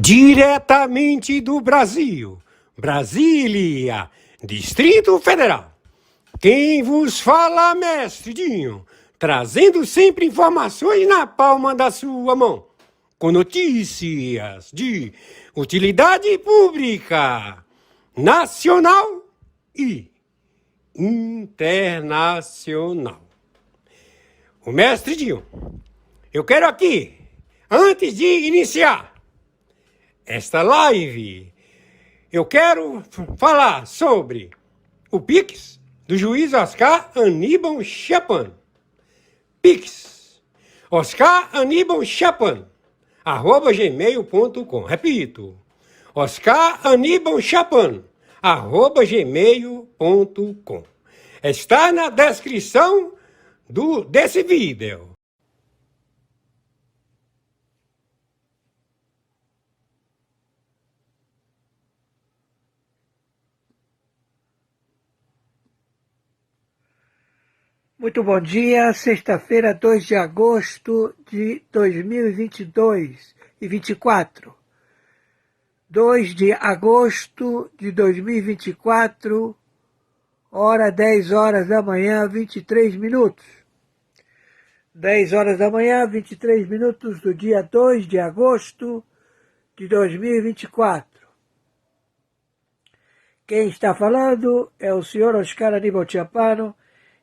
Diretamente do Brasil, Brasília, Distrito Federal. Quem vos fala, mestre Dinho, trazendo sempre informações na palma da sua mão, com notícias de utilidade pública, nacional e internacional. O mestre Dinho, eu quero aqui, antes de iniciar esta live, eu quero falar sobre o Pix do juiz Oscar Aníbal Chapan. Pix, Oscar Aníbal Chapan, @gmail.com. Repito, Oscar Aníbal Chapan, @gmail.com. Está na descrição desse vídeo. Muito bom dia, sexta-feira, 2 de agosto de 2022 e 24. 2 de agosto de 2024, hora 10 horas da manhã, 23 minutos. 10 horas da manhã, 23 minutos do dia 2 de agosto de 2024. Quem está falando é o senhor Oscar Aníbal Chapan.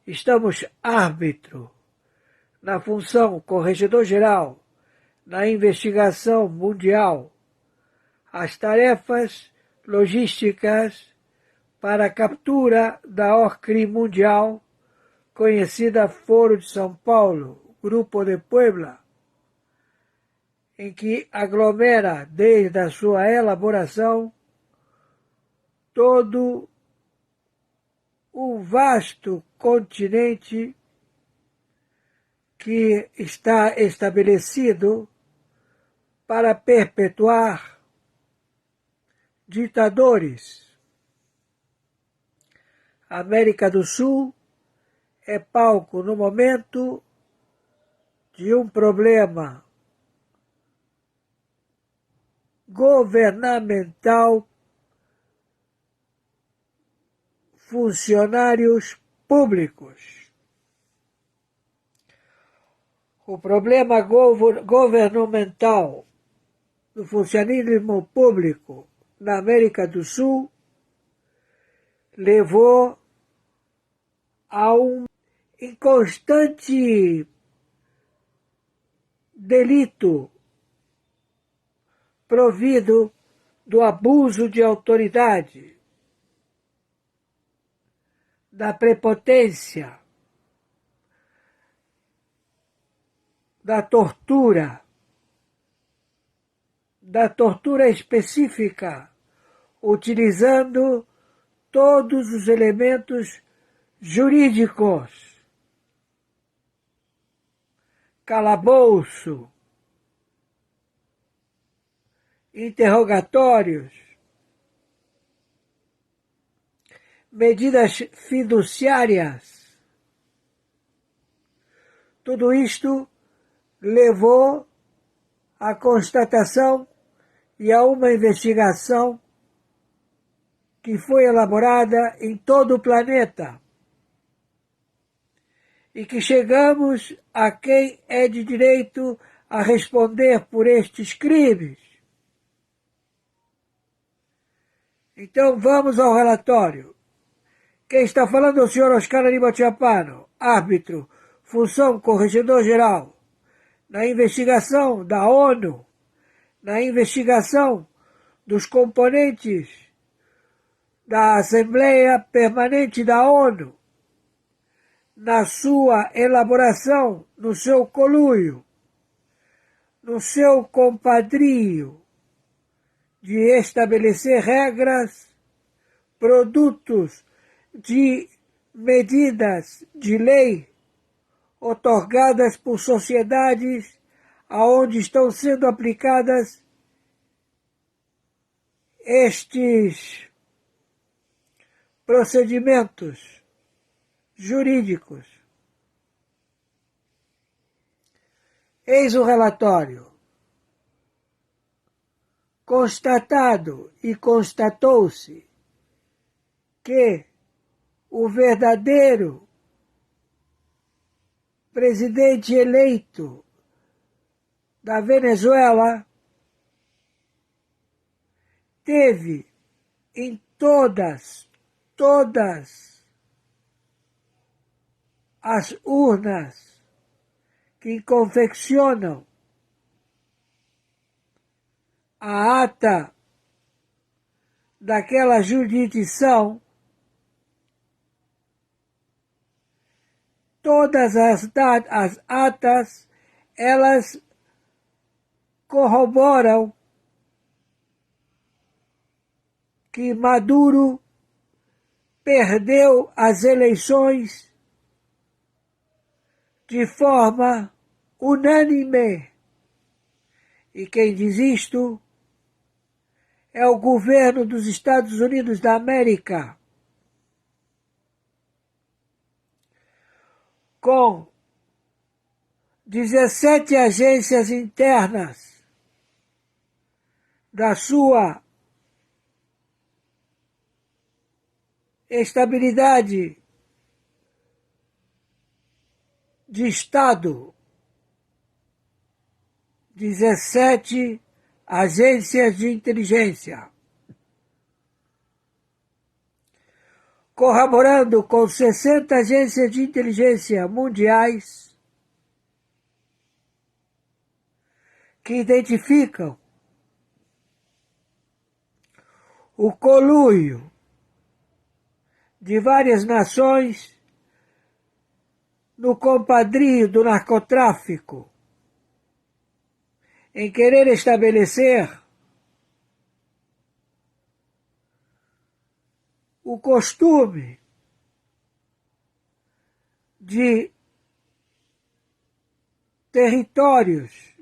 Estamos árbitro na função corregedor-geral, na investigação mundial, as tarefas logísticas para a captura da maior crime mundial, conhecida Foro de São Paulo, Grupo de Puebla, em que aglomera desde a sua elaboração todo um vasto continente que está estabelecido para perpetuar ditadores. A América do Sul é palco no momento de um problema governamental, funcionários públicos. O problema governamental do funcionalismo público na América do Sul levou a um inconstante delito provido do abuso de autoridade, da prepotência, da tortura específica, utilizando todos os elementos jurídicos, calabouço, interrogatórios, medidas fiduciárias. Tudo isto levou à constatação e a uma investigação que foi elaborada em todo o planeta e que chegamos a quem é de direito a responder por estes crimes. Então vamos ao relatório. Quem está falando é o senhor Oscar Aníbal Chapan, árbitro, função corregedor-geral, na investigação da ONU, na investigação dos componentes da Assembleia Permanente da ONU, na sua elaboração, no seu conluio, no seu compadrio de estabelecer regras, produtos de medidas de lei otorgadas por sociedades aonde estão sendo aplicadas estes procedimentos jurídicos. Eis o relatório. constatado e constatou-se que o verdadeiro presidente eleito da Venezuela teve em todas as urnas que confeccionam a ata daquela jurisdição, todas as atas, elas corroboram que Maduro perdeu as eleições de forma unânime. E quem diz isto é o governo dos Estados Unidos da América, com 17 agências internas da sua estabilidade de Estado, 17 agências de inteligência, corroborando com 60 agências de inteligência mundiais que identificam o conluio de várias nações no compadrio do narcotráfico, em querer estabelecer o costume de territórios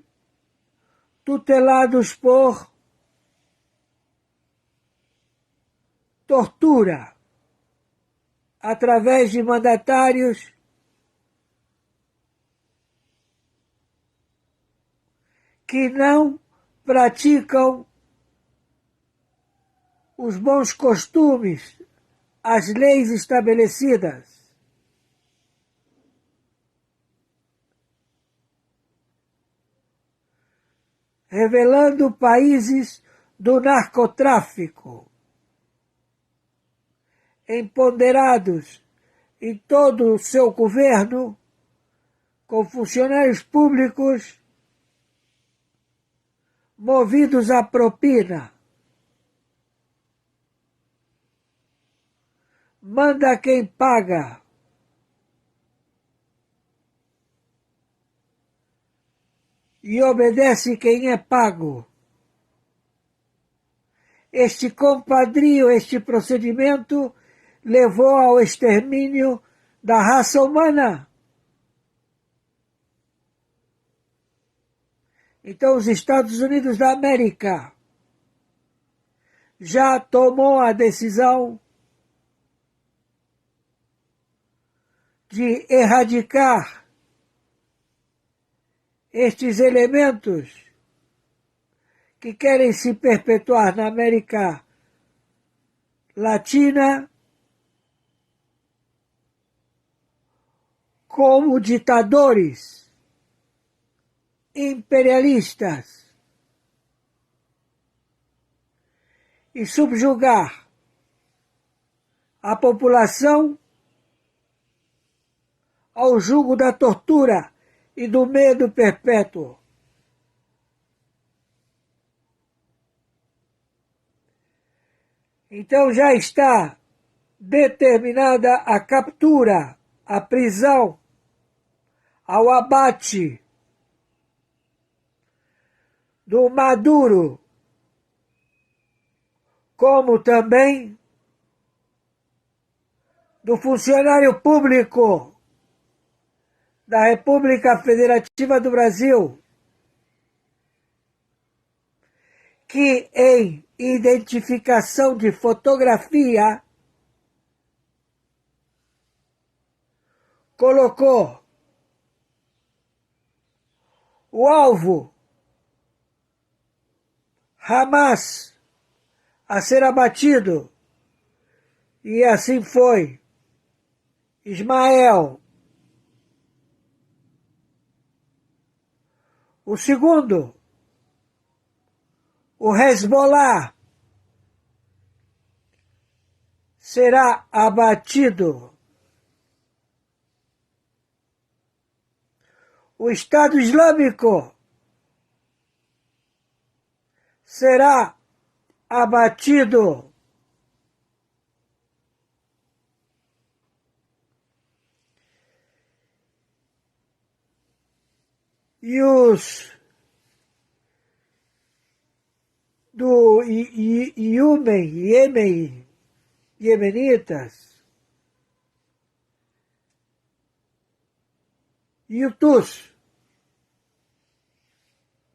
tutelados por tortura, através de mandatários que não praticam os bons costumes, as leis estabelecidas. Revelando países do narcotráfico, empoderados em todo o seu governo, com funcionários públicos movidos à propina. Manda quem paga. E obedece quem é pago. Este compadrio, este procedimento levou ao extermínio da raça humana. Então, os Estados Unidos da América já tomou a decisão de erradicar estes elementos que querem se perpetuar na América Latina como ditadores imperialistas e subjugar a população ao jugo da tortura e do medo perpétuo. Então já está determinada a captura, a prisão, ao abate do Maduro, como também do funcionário público da República Federativa do Brasil, que em identificação de fotografia colocou o alvo Hamas a ser abatido, e assim foi. Ismael. O segundo, o Hezbollah, será abatido. O Estado Islâmico será abatido. E os do Iemenitas, e Hutus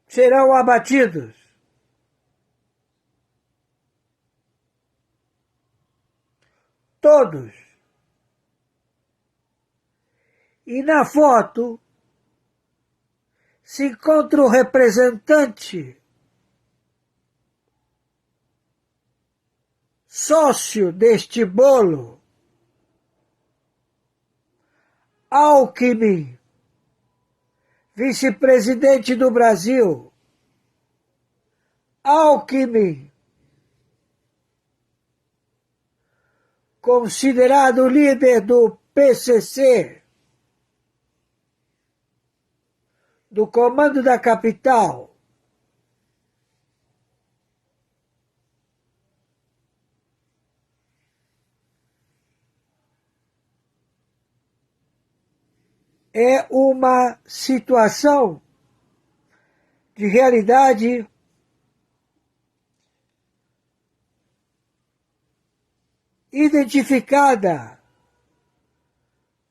serão abatidos. Todos. E na foto se encontra o representante sócio deste bolo, Alckmin, vice-presidente do Brasil. Alckmin, considerado líder do PCC, do Comando da Capital. É uma situação de realidade identificada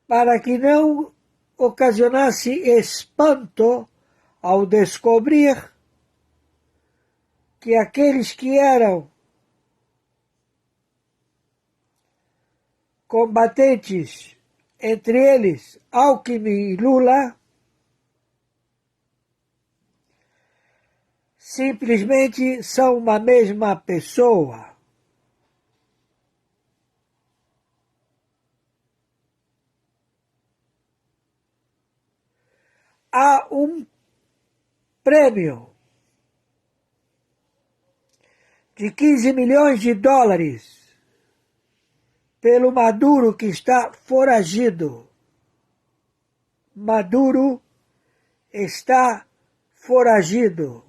para que não ocasionasse espanto ao descobrir que aqueles que eram combatentes, entre eles Alckmin e Lula, simplesmente são uma mesma pessoa. Há um prêmio de 15 milhões de dólares pelo Maduro, que está foragido. Maduro está foragido.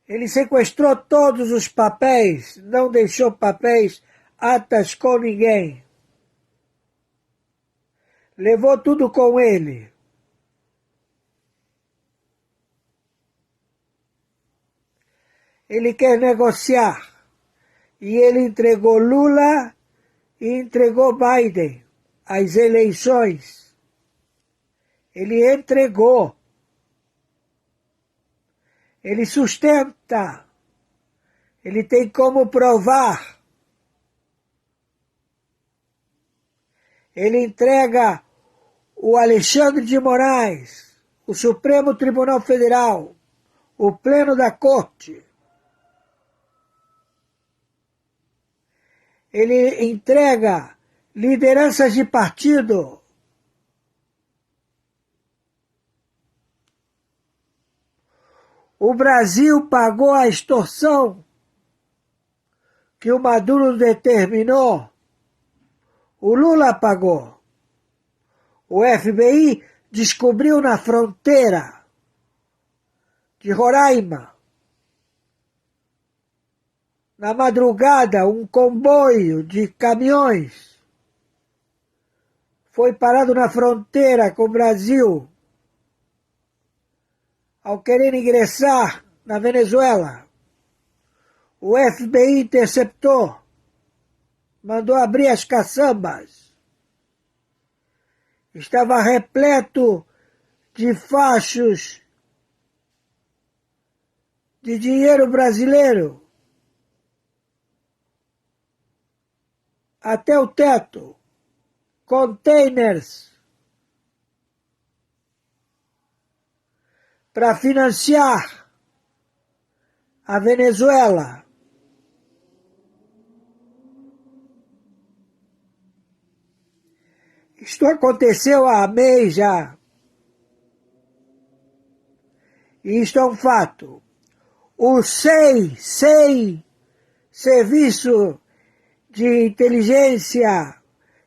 Ele sequestrou todos os papéis, não deixou papéis, atas com ninguém. Levou tudo com ele. Ele quer negociar. E ele entregou Lula e entregou Biden às eleições. Ele entregou. Ele sustenta. Ele tem como provar. Ele entrega o Alexandre de Moraes, o Supremo Tribunal Federal, o Pleno da Corte. Ele entrega lideranças de partido. O Brasil pagou a extorsão que o Maduro determinou. O Lula pagou. O FBI descobriu na fronteira de Roraima, na madrugada, um comboio de caminhões foi parado na fronteira com o Brasil ao querer ingressar na Venezuela. O FBI interceptou, mandou abrir as caçambas. Estava repleto de fachos de dinheiro brasileiro até o teto, containers. para financiar a Venezuela. Isto aconteceu há mês já. E isto é um fato. O SEI, Serviço de Inteligência,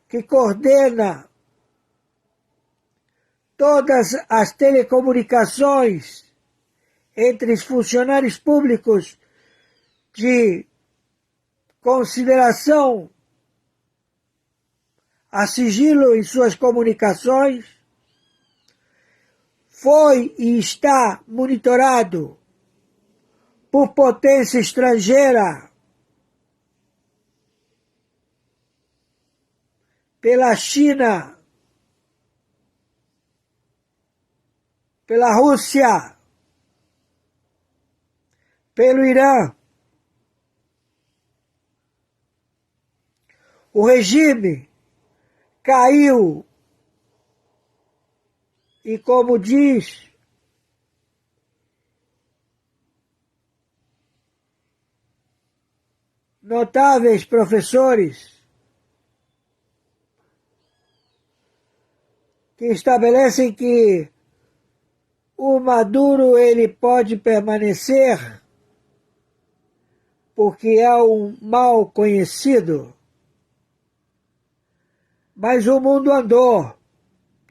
que coordena todas as telecomunicações entre os funcionários públicos de consideração a sigilo em suas comunicações, foi e está monitorado por potência estrangeira, pela China, pela Rússia, pelo Irã. O regime caiu e, como diz notáveis professores que estabelecem que o Maduro ele pode permanecer porque é um mal conhecido, mas o mundo andou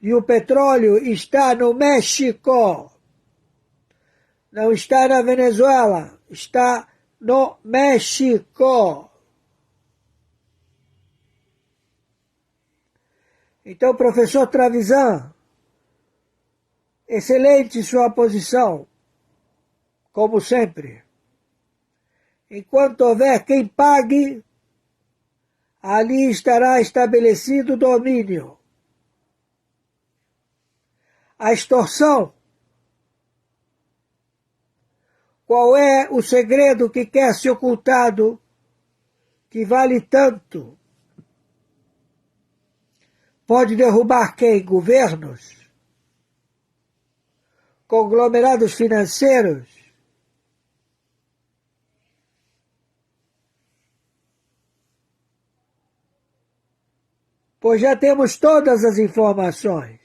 e o petróleo está no México, não está na Venezuela, está no México. Então, professor Trevisan, excelente sua posição, como sempre. Enquanto houver quem pague, ali estará estabelecido o domínio. A extorsão. Qual é o segredo que quer ser ocultado, que vale tanto? Pode derrubar quem? Governos? Conglomerados financeiros? Pois já temos todas as informações.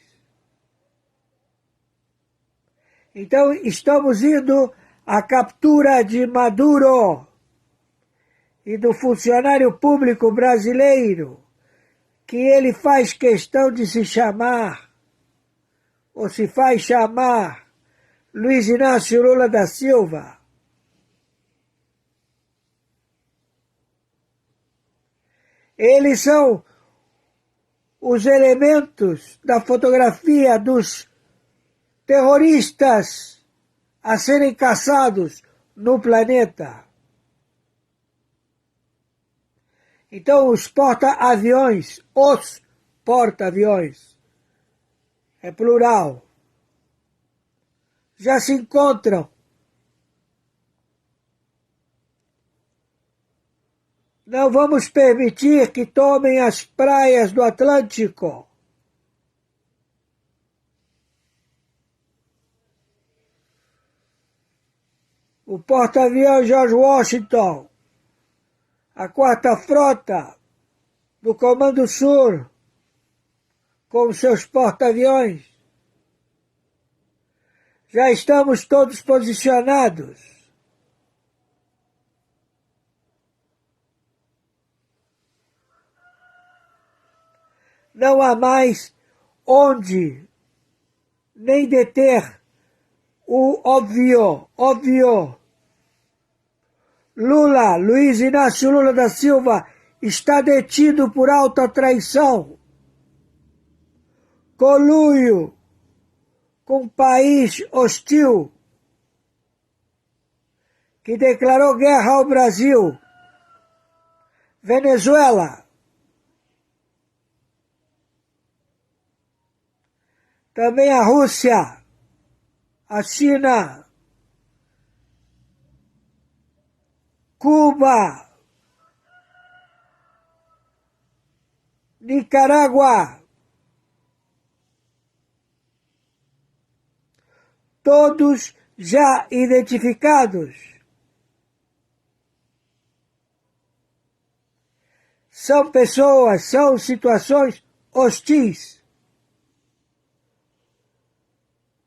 Então, estamos indo à captura de Maduro e do funcionário público brasileiro, que ele faz questão de se chamar, ou se faz chamar, Luiz Inácio Lula da Silva. Eles são os elementos da fotografia dos terroristas a serem caçados no planeta. Então, os porta-aviões, é plural, já se encontram. Não vamos permitir que tomem as praias do Atlântico. O porta-aviões George Washington, a 4ª Frota do Comando Sul, com seus porta-aviões. Já estamos todos posicionados. Não há mais onde nem deter o óbvio. Lula, Luiz Inácio Lula da Silva, está detido por alta traição, conluio com um país hostil que declarou guerra ao Brasil, Venezuela. Também a Rússia, a China, Cuba, Nicarágua, todos já identificados. São pessoas, são situações hostis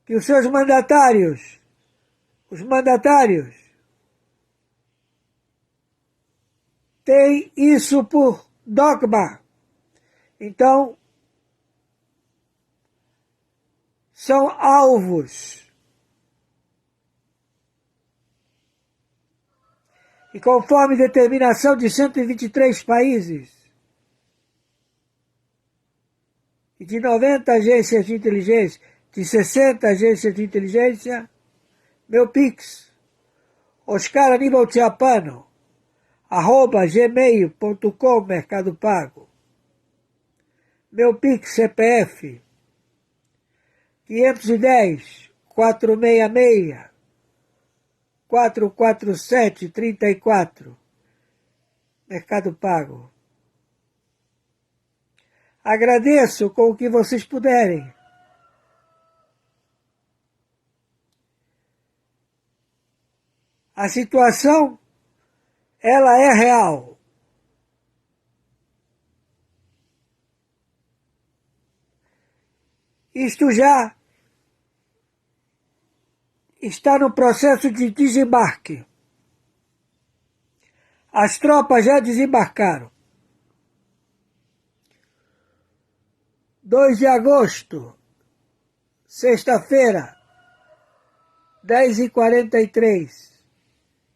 que os seus mandatários, têm isso por dogma. Então, são alvos. E conforme determinação de 123 países e de 90 agências de inteligência, de 60 agências de inteligência, meu Pix, oscar_gmail.com, Mercado Pago. Meu Pix CPF, 510-466-447-34, Mercado Pago. Agradeço com o que vocês puderem. A situação, ela é real. Isto já está no processo de desembarque. As tropas já desembarcaram. 2 de agosto, sexta-feira, 10h43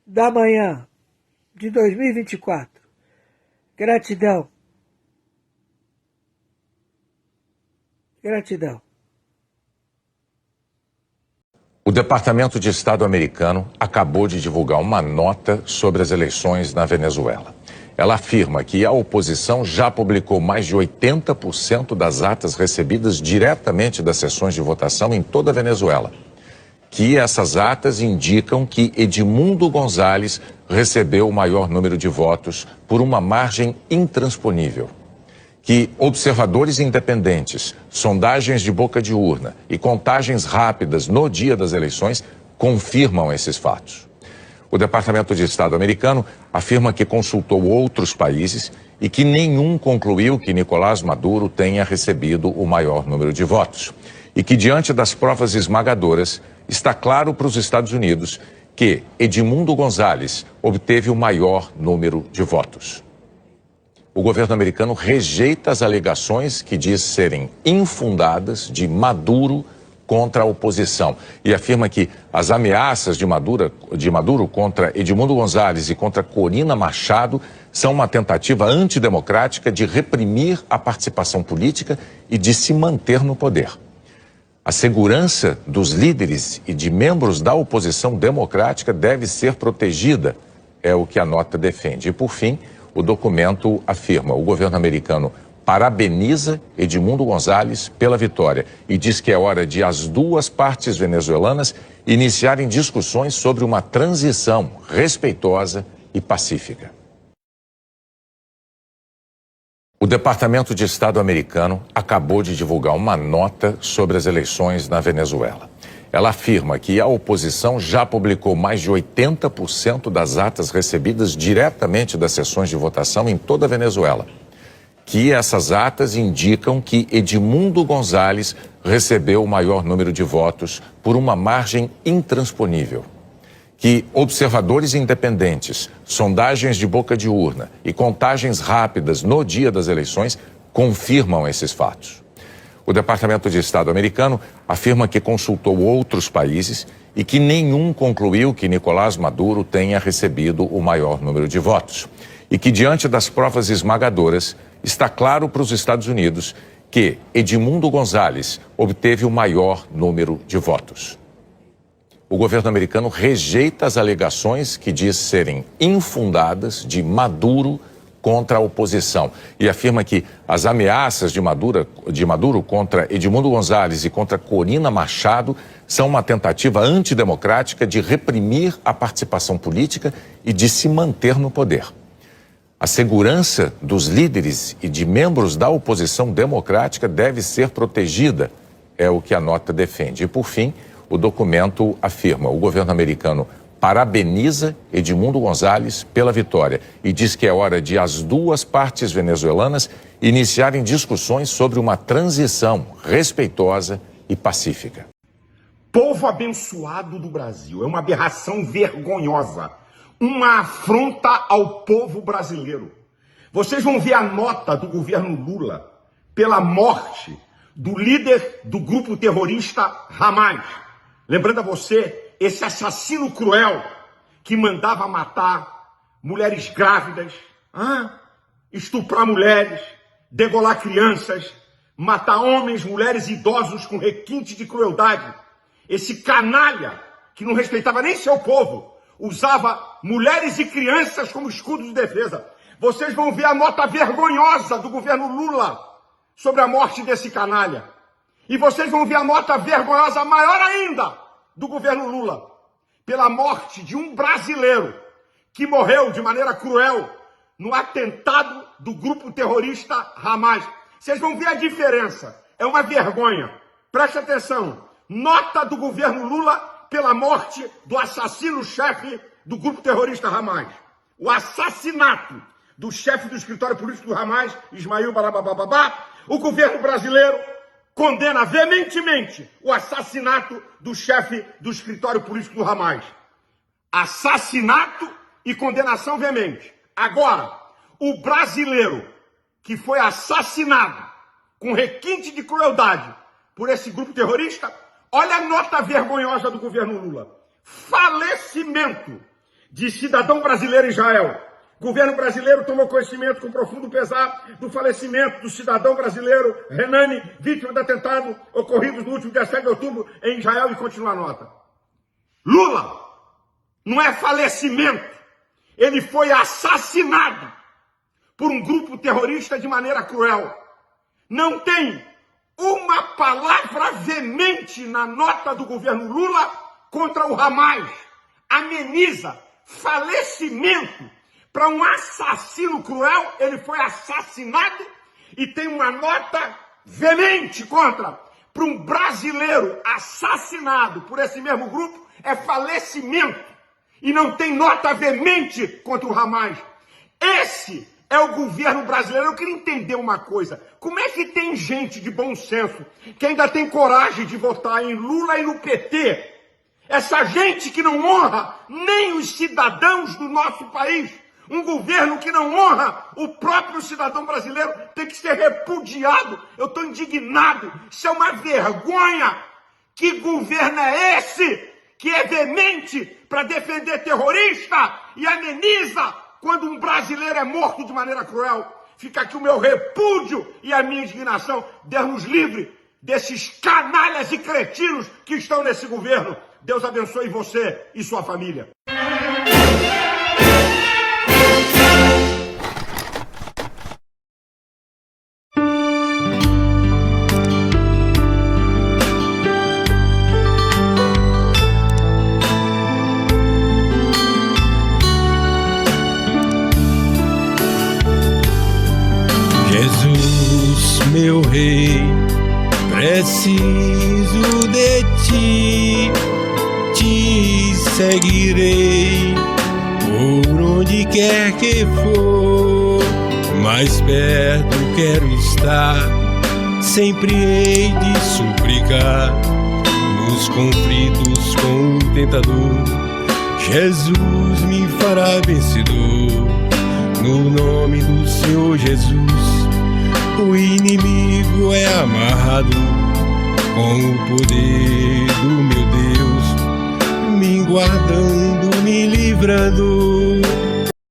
da manhã de 2024. Gratidão. Gratidão. O Departamento de Estado americano acabou de divulgar uma nota sobre as eleições na Venezuela. Ela afirma que a oposição já publicou mais de 80% das atas recebidas diretamente das sessões de votação em toda a Venezuela. Que essas atas indicam que Edmundo González recebeu o maior número de votos por uma margem intransponível. Que observadores independentes, sondagens de boca de urna e contagens rápidas no dia das eleições confirmam esses fatos. O Departamento de Estado americano afirma que consultou outros países e que nenhum concluiu que Nicolás Maduro tenha recebido o maior número de votos. E que, diante das provas esmagadoras, está claro para os Estados Unidos que Edmundo González obteve o maior número de votos. O governo americano rejeita as alegações que diz serem infundadas de Maduro contra a oposição e afirma que as ameaças de Maduro contra Edmundo González e contra Corina Machado são uma tentativa antidemocrática de reprimir a participação política e de se manter no poder. A segurança dos líderes e de membros da oposição democrática deve ser protegida, é o que a nota defende. E, por fim, o documento afirma: o governo americano parabeniza Edmundo González pela vitória e diz que é hora de as duas partes venezuelanas iniciarem discussões sobre uma transição respeitosa e pacífica. O Departamento de Estado americano acabou de divulgar uma nota sobre as eleições na Venezuela. Ela afirma que a oposição já publicou mais de 80% das atas recebidas diretamente das sessões de votação em toda a Venezuela. Que essas atas indicam que Edmundo González recebeu o maior número de votos por uma margem intransponível. Que observadores independentes, sondagens de boca de urna e contagens rápidas no dia das eleições confirmam esses fatos. O Departamento de Estado americano afirma que consultou outros países e que nenhum concluiu que Nicolás Maduro tenha recebido o maior número de votos. E que, diante das provas esmagadoras, está claro para os Estados Unidos que Edmundo González obteve o maior número de votos. O governo americano rejeita as alegações que diz serem infundadas de Maduro contra a oposição e afirma que as ameaças de Maduro contra Edmundo González e contra Corina Machado são uma tentativa antidemocrática de reprimir a participação política e de se manter no poder. A segurança dos líderes e de membros da oposição democrática deve ser protegida, é o que a nota defende. E, por fim, O documento afirma: o governo americano parabeniza Edmundo Gonzalez pela vitória e diz que é hora de as duas partes venezuelanas iniciarem discussões sobre uma transição respeitosa e pacífica. Povo abençoado do Brasil, é uma aberração vergonhosa, uma afronta ao povo brasileiro. Vocês vão ver a nota do governo Lula pela morte do líder do grupo terrorista Hamas. Lembrando a você, esse assassino cruel que mandava matar mulheres grávidas, estuprar mulheres, degolar crianças, matar homens, mulheres e idosos com requinte de crueldade. Esse canalha que não respeitava nem seu povo, usava mulheres e crianças como escudo de defesa. Vocês vão ver a nota vergonhosa do governo Lula sobre a morte desse canalha. E vocês vão ver a nota vergonhosa maior ainda do governo Lula pela morte de um brasileiro que morreu de maneira cruel no atentado do grupo terrorista Hamas. Vocês vão ver a diferença. É uma vergonha. Preste atenção. Nota do governo Lula pela morte do assassino-chefe do grupo terrorista Hamas. O assassinato do chefe do escritório político do Hamas, Ismail Barabababá. O governo brasileiro condena veementemente o assassinato do chefe do escritório político do Hamas. Assassinato e condenação veemente. Agora, o brasileiro que foi assassinado com requinte de crueldade por esse grupo terrorista, olha a nota vergonhosa do governo Lula. Falecimento de cidadão brasileiro em Israel. O governo brasileiro tomou conhecimento com profundo pesar do falecimento do cidadão brasileiro Renani, vítima do atentado ocorrido no último dia 7 de outubro em Israel, e continua a nota. Lula não é falecimento, ele foi assassinado por um grupo terrorista de maneira cruel. Não tem uma palavra veemente na nota do governo Lula contra o Hamas. Ameniza falecimento. Para um assassino cruel, ele foi assassinado, e tem uma nota veemente contra. Para um brasileiro assassinado por esse mesmo grupo, é falecimento. E não tem nota veemente contra o Hamas. Esse é o governo brasileiro. Eu queria entender uma coisa. Como é que tem gente de bom senso que ainda tem coragem de votar em Lula e no PT? Essa gente que não honra nem os cidadãos do nosso país. Um governo que não honra o próprio cidadão brasileiro tem que ser repudiado. Eu estou indignado. Isso é uma vergonha. Que governo é esse que é veemente para defender terrorista e ameniza quando um brasileiro é morto de maneira cruel? Fica aqui o meu repúdio e a minha indignação. Deus nos livre desses canalhas e cretinos que estão nesse governo. Deus abençoe você e sua família. Jesus, meu rei, preciso de ti, te seguirei por onde quer que for, mais perto quero estar, sempre hei de suplicar, nos conflitos com o tentador, Jesus me fará vencedor, no nome do Senhor Jesus. O inimigo é amarrado com o poder do meu Deus, me guardando, me livrando.